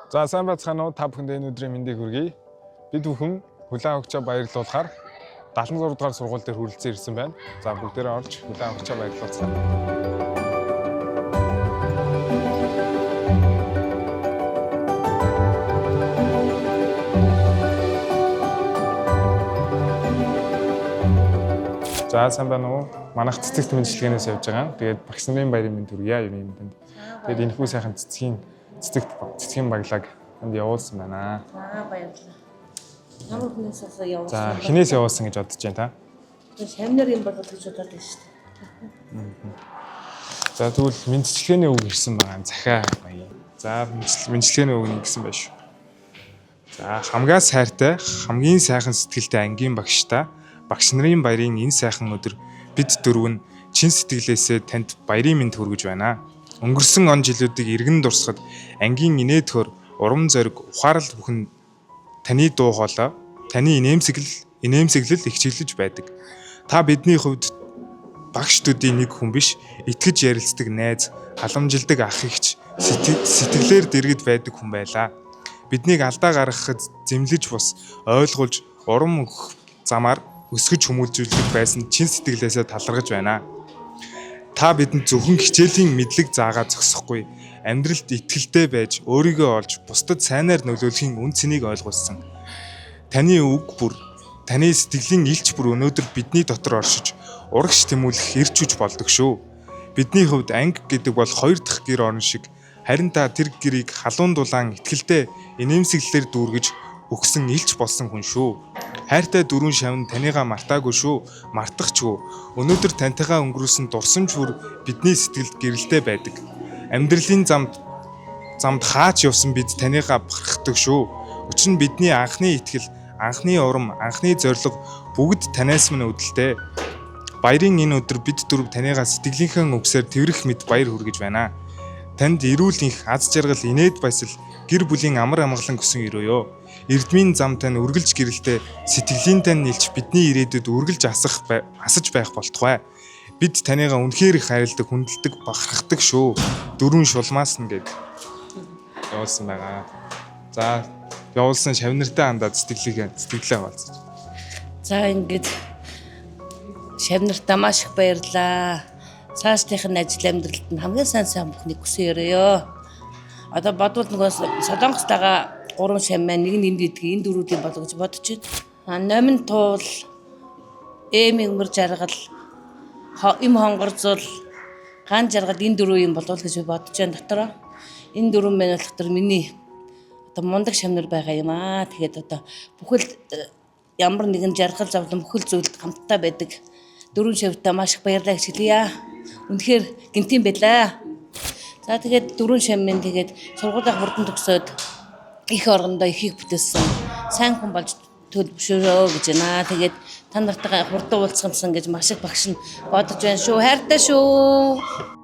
За сайн байцгаана уу, та бүхэнд энэ өдрийн мэндийг хүргэе. Бид бүхэн хүлээн авагчаа баярлуулахаар 76 дугаар сургууль дээр хүрэлцэн ирсэн байна. За бүгдээрээ орж хүлээн авагчаа баярлуулцгаая. За сайн байна уу? Манайх цэцэгт мэндчилгээнээс явж байгаа. Тэгээд багш нарын баярын мэнд хүргье юм энд. Тэгээд энэхүү сайхан цэцгийн баглаг энд явуулсан байна. За баярлалаа. Ямар хүнээс явуулсан? За хинээс явуулсан гэж бодож байна та? Шавнар юм болов гэж бодоод байна шүү дээ. За тэгвэл мэндчилгээний үг ирсэн байгаа. Захаа баяа. За мэндчилгээний үг нэгсэн байна шүү. За хамгаас хайртай, хамгийн сайхан сэтгэлтэй ангийн багштай багш нарын баярын энэ сайхан өдөр бид дөрөв нь чин сэтгэлээсээ танд баярын мэнд хүргэж байна. Өнгөрсөн он жилүүдийг эргэн дурсахад ангийн инээдхөр урам зориг ухаарал бүхэн таны дуу хоолой, таны инээмсэглэл ихчилж байдаг. Та бидний хувьд багшдуудын нэг хүн биш, итгэж ярилцдаг найз, халамжилдаг ах эгч, сэтгэлээр дэргэд байдаг хүн байлаа. Биднийг алдаа гаргахад зэмлэж бус, ойлгуулж, урам өгөх замаар өсгөж хүмүүжүүлдэг байсан чин сэтгэлээсээ талархаж байна. Та бидэнд зөвхөн хичээлийн мэдлэг заагаа зогсохгүй, амьдралд итгэлтэй байж, өөрийгөө олж, бусдад сайнаар нөлөөлөхийн үн цэнийг ойлгуулсан. Таны үг бүр, таны сэтгэлийн илч бүр өнөөдөр бидний дотор оршиж, урагш тэмүүлэх эрч хүч болдог шүү. Бидний хувьд анги гэдэг бол хоёр дахь гэр орон шиг, харин та тэр гэрийг халуун дулаан итгэлтэй инээмсэглэлээр дүүргэж өгсөн илч болсон хүн шүү. Хайртай дөрвөн шавн таныгаа мартаагүй шүү. Мартахчгүй. Өнөөдөр тантайгаа өнгөрүүлсэн дурсамж бүр бидний сэтгэлд гэрэлтэй байдаг. Амьдралын замд хаач явсан бид таныгаа бахархдаг шүү. Учир нь бидний анхны итгэл, анхны урам, анхны зориг бүгд танаас минь үүдэлтэй. Баярын энэ өдөр бид дөрөв таныгаа сэтгэлийнхээ үгсээр тэрвэрх мэд баяр хүргэж байна. Танд эрүүл энх, аз жаргал, инээд баясал, гэр бүлийн амар амгалан өсөн өрөөё. Эрдмийн зам тань үргэлж гэрэлтэй, сэтгэлийн тань нэлж бидний ирээдүйд үргэлж асаж байх болтугай. Бид таныгаа үнэхээр их хайрладаг, хүндэлдэг, бахархдаг шүү. Дөрвөн шулмаас нь гээд явуулсан байгаа. За явуулсан шавнартай хандаад сэтгэлээ болцож. За ингээд шавнартаа маш их баярлалаа. Цаашдынх нь ажил амьдралд нь хамгийн сайн бүхнийг хүсэн өрөөё. Одоо бодвол нөгөө Солонгостойгоо 3 шам маань нэг нь энд идэх энэ дөрүүдийн болов гэж бодож байна. Номин туул, эми өнгөр жаргал, им хонгорзол, ган жаргал энэ дөрөв юм болов гэж бодож байна дотроо. Энэ дөрвөн маань болохоор миний одоо мундаг шамнар байгаа юм аа. Тэгээд одоо бүхэл ямар нэгэн жаргал завлан бүхэл зүйлд хамтдаа байдаг. Дөрвөн шавьтаа маш их баярлалаа гэж хэлье. Үнэхээр гинтийн байлаа. За тэгээд дөрвөн шам минь тэгээд сургуулийн хурдан төгсөөд их оргондоо ихийг бүтээсэн сайн хүн болж төлөвшөөрөө гэж байна. Тэгээд та нартайгаа хурдан уулзсан гэж маш их багш нь бодож байна шүү. Хайртай шүү.